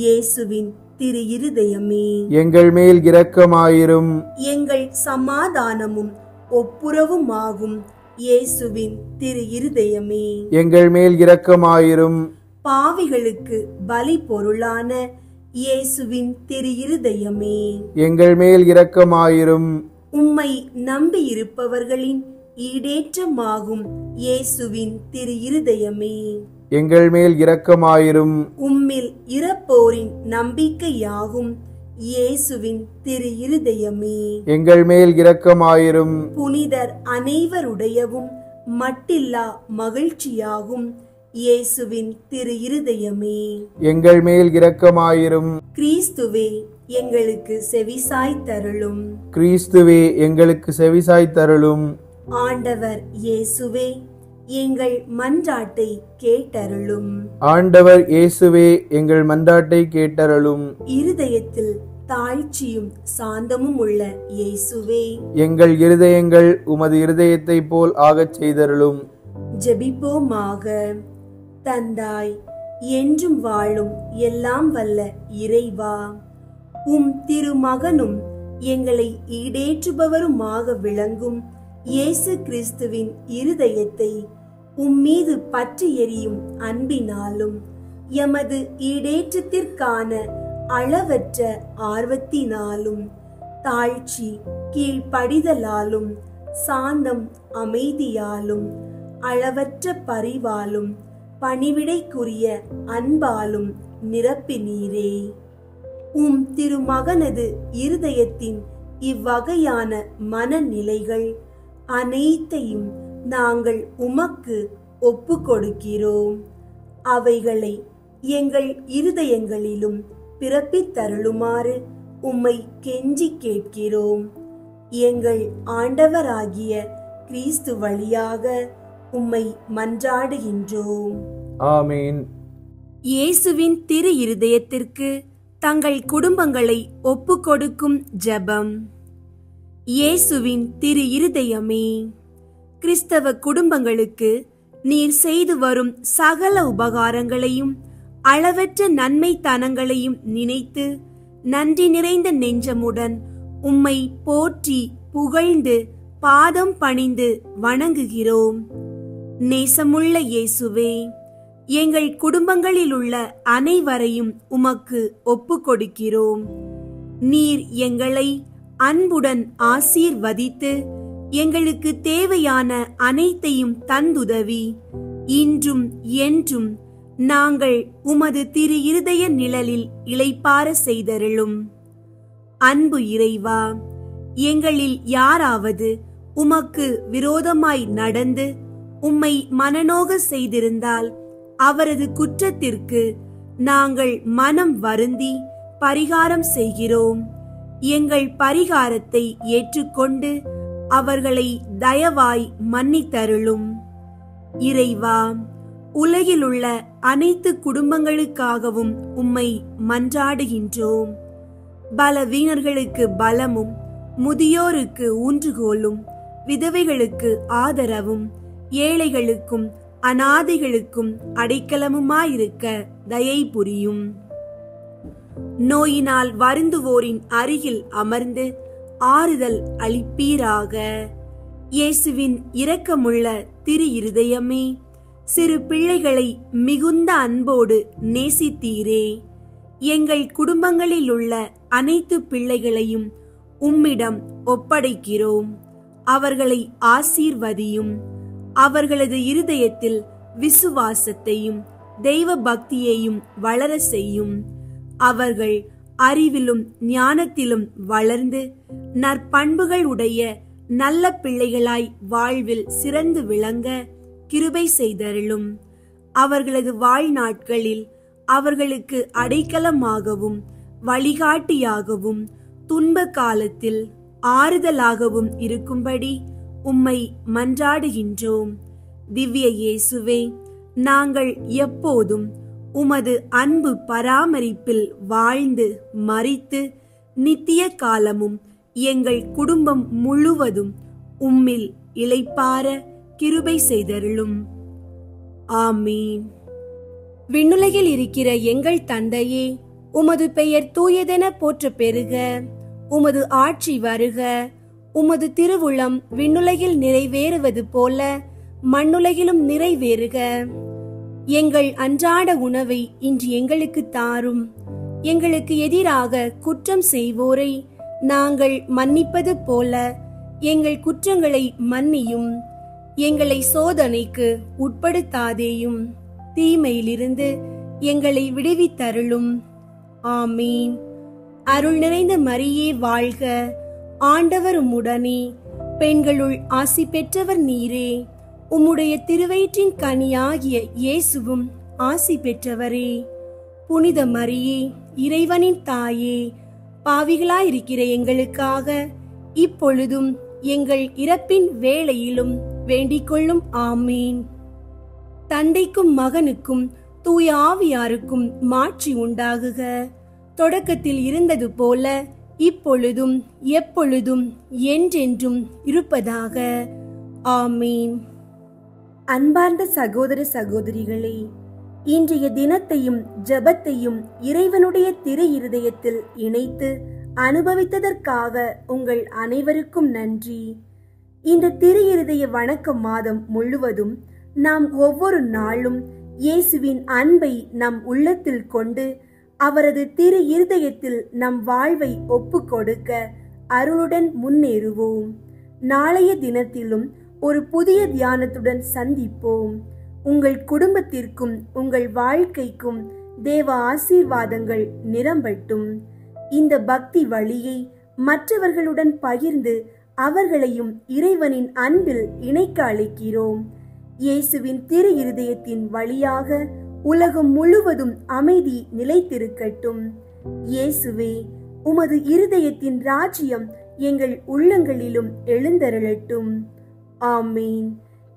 [SPEAKER 2] இயேசுவின் திரு இருதயமே.
[SPEAKER 3] எங்கள் மேல் இரக்கமாயிரும்.
[SPEAKER 2] எங்கள் சமாதானமும் ஒப்புரவுமாகும் இயேசுவின் திரு இருதயமே.
[SPEAKER 3] எங்கள் மேல் இரக்கமாயிரும்.
[SPEAKER 2] பாவிகளுக்கு பலி பொருளான இயேசுவின் திரு இருதயமே.
[SPEAKER 3] எங்கள் மேல் இரக்கமாயிரும்.
[SPEAKER 2] உம்மை நம்பி இருப்பவர்களின் ஈடேற்றமாகும் இயேசுவின் திரு இருதயமே.
[SPEAKER 3] எங்கள் மேல் இரக்கமாயிரும்.
[SPEAKER 2] உம்மில் இறப்போரின் நம்பிக்கையாகும் இயேசுவின் திரு இருதயமே.
[SPEAKER 3] எங்கள் மேல் இரக்கமாயிரும்.
[SPEAKER 2] புனிதர் அனைவருடையவும் மட்டில்லா மகிழ்ச்சியாகும் இயேசுவின் திரு இருதயமே.
[SPEAKER 3] எங்கள் மேல் இரக்கமாயிரும்.
[SPEAKER 2] கிறிஸ்துவே எங்களுக்கு செவிசாய்த்தருளும்.
[SPEAKER 3] கிறிஸ்துவே எங்களுக்கு செவிசாய்த்தருளும்.
[SPEAKER 2] ஆண்டவர் இயேசுவே எங்கள் மன்றாட்டை கேட்டருளும்.
[SPEAKER 3] ஆண்டவர் இயேசுவே எங்கள் மன்றாட்டை கேட்டருளும்.
[SPEAKER 2] இருதயத்தில் தாழ்ச்சியும் சாந்தமும் உள்ள இயேசுவே
[SPEAKER 3] எங்கள் இருதயங்கள் உமது இருதயத்தை போல் ஆகச் செய்தருளும்.
[SPEAKER 2] ஜெபிப்போமாக. தந்தாய் என்றும் வாழும் எல்லாம் வல்ல இறைவா, உம் திருமகனும் எங்களை ஈடேற்றுபவருமாக விளங்கும் இயேசு கிறிஸ்துவின் இருதயத்தை உம்மீது பற்றி எரியும் அன்பினாலும் எமது ஈடேற்றத்திற்கான அளவற்ற ஆர்வத்தினாலும் தாழ்ச்சி கீழ்ப்படிதலாலும் சாந்தம் அமைதியாலும் அளவற்ற பரிவாலும் பணிவிடைக்குரிய அன்பாலும் நிரப்பினீரே. உம் திருமகனது இருதயத்தின் இவ்வகையான மனநிலைகள் அனைத்தையும் நாங்கள் உமக்கு ஒப்பு கொடுக்கிறோம். அவைகளை எங்கள் இருதயங்களிலும் பிறப்பித்தருளுமாறு உம்மை கெஞ்சி கேட்கிறோம். எங்கள் ஆண்டவராகிய கிறிஸ்து வழியாக உம்மை மன்றாடுகின்றோம்.
[SPEAKER 3] ஆமீன்.
[SPEAKER 2] இயேசுவின் திரு இருதயத்திற்கு தங்கள் குடும்பங்களை ஒப்புக்கொடுக்கும் ஜெபம். இயேசுவின் திரு இருதயமே, கிறிஸ்தவ குடும்பங்களுக்கு நீர் செய்து வரும் சகல உபகாரங்களையும் அளவற்ற நன்மைத்தனங்களையும் நினைத்து நன்றி நிறைந்த நெஞ்சமுடன் உம்மை போற்றி புகழ்ந்து பாதம் பணிந்து வணங்குகிறோம். நேசமுள்ள இயேசுவே, எங்கள் குடும்பங்களில் உள்ள அனைவரையும் உமக்கு ஒப்பு கொடுக்கிறோம். நீர் எங்களை அன்புடன் ஆசீர்வதித்து எங்களுக்கு தேவையான அனைத்தையும் தந்துதவி இன்றும் என்றும் நாங்கள் உமது திரு இருதய நிழலில் இளைப்பார செய்தருளும். அன்பு இறைவா, எங்களில் யாராவது உமக்கு விரோதமாய் நடந்து உம்மை மனநோக செய்திருந்தால் அவரது குற்றத்திற்கு நாங்கள் மனம் வருந்தி பரிகாரம் செய்கிறோம். எங்கள் பரிகாரத்தை ஏற்றுக்கொண்டு அவர்களை தயவாய் மன்னித்தருளும். இறைவா, உலகிலுள்ள அனைத்து குடும்பங்களுக்காகவும் உம்மை மன்றாடுகின்றோம். பலவீனர்களுக்கு பலமும், முதியோருக்கு ஊன்றுகோலும், விதவைகளுக்கு ஆதரவும், ஏழைகளுக்கும் அநாதைகளுக்கும் அடைக்கலமுமாயிருக்க தயை புரியும். நோயினால் வருந்துவோரின் அருகில் அமர்ந்து ஆறுதல் அளிப்பீராக. இயேசுவின் இரக்கமுள்ள திரு இருதயமே, சிறு பிள்ளைகளை மிகுந்த அன்போடு நேசித்தீரே. எங்கள் குடும்பங்களில் உள்ள அனைத்து பிள்ளைகளையும் உம்மிடம் ஒப்படைக்கிறோம். அவர்களை ஆசீர்வதியும். அவர்களது இருதயத்தில் விசுவாசத்தையும் தெய்வ பக்தியையும் வளர செய்யும். அவர்கள் அறிவிலும் ஞானத்திலும் வளர்ந்து நற்பண்புகள் உடைய நல்ல பிள்ளைகளாய் வாழ்வில் சிறந்து விளங்க கிருபை செய்தருளும். அவர்களது வாழ்நாட்களில் அவர்களுக்கு அடைக்கலமாகவும் வழிகாட்டியாகவும் துன்ப காலத்தில் ஆறுதலாகவும் இருக்கும்படி உம்மை மன்றாடுகின்றோம். திவ்ய இயேசுவே, நாங்கள் எப்போதும் உமது அன்பு பராமரிப்பில் வாழ்ந்து மரித்து நித்திய காலமும் எங்கள் குடும்பம் முழுவதும் உம்மில் இளைப்பார கிருபை செய்தருளும். ஆமீன். விண்ணுலகில் இருக்கிற எங்கள் தந்தையே, உமது பெயர் தூயதென போற்ற பெறுக. உமது ஆட்சி வருக. உமது திருவுளம் விண்ணுலகில் நிறைவேறுவது போல மண்ணுலகிலும் நிறைவேறுக. எங்கள் அன்றாட உணவை இன்று எங்களுக்கு தாரும். எங்களுக்கு எதிராக குற்றம் செய்வோரை நாங்கள் மன்னிப்பது போல எங்கள் குற்றங்களை மன்னியும். எங்களை சோதனைக்கு உட்படுத்தாதேயும், தீமையிலிருந்து எங்களை விடுவித்தருளும். ஆமீன். அருள் நிறைந்த மரியே வாழ்க. ஆண்டவர் உம்முடனே, பெண்களுள் ஆசி பெற்றவர் நீரே. உம்முடைய திருவயிற்றின் கனியாகிய இயேசுவும் ஆசி பெற்றவரே. புனித மரியே, இறைவனின் தாயே, பாவிகளாயிருக்கிற எங்களுக்காக இப்பொழுதும் எங்கள் இறப்பின் வேளையிலும் வேண்டிக் கொள்ளும். ஆமீன். தந்தைக்கும் மகனுக்கும் தூய ஆவியாருக்கும் மாட்சி உண்டாகுக. தொடக்கத்தில் இருந்தது போல இப்பொழுதும் எப்பொழுதும் என்றென்றும் இருப்பதாக. ஆமீன். அன்பார்ந்த சகோதர சகோதரிகளே, இன்றைய தினத்தையும் ஜெபத்தையும் இறைவனுடைய திரு இருதயத்தில் இணைத்து அனுபவித்ததற்காக உங்கள் அனைவருக்கும் நன்றி. இந்த திரு இருதய வணக்க மாதம் முழுவதும் நாம் ஒவ்வொரு நாளும் இயேசுவின் அன்பை நம் உள்ளத்தில் கொண்டு அவரது திரு இருதயத்தில் நம் வாழ்வை ஒப்பு கொடுக்க அருளுடன் முன்னேறுவோம். நாளைய தினத்திலும் ஒரு புதிய தியானத்துடன் சந்திப்போம். உங்கள் குடும்பத்திற்கும் உங்கள் வாழ்க்கைக்கும் தேவ ஆசீர்வாதங்கள் நிரம்பட்டும். இந்த பக்தி வழியை மற்றவர்களுடன் பகிர்ந்து அவர்களையும் இறைவனின் அன்பில் இணைக்க அழைக்கிறோம். இயேசுவின் திரு இருதயத்தின் வழியாக உலகம் முழுவதும் அமைதி நிலைத்திருக்கட்டும். இயேசுவே, உமது இருதயத்தின் ராஜ்யம் எங்கள் உள்ளங்களிலும் எழுந்தருளட்டும். ஆமீன்.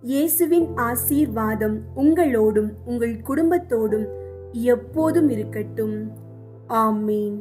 [SPEAKER 2] இயேசுவின் ஆசீர்வாதம் உங்களோடும் உங்கள் குடும்பத்தோடும் எப்போதும் இருக்கட்டும். ஆமீன்.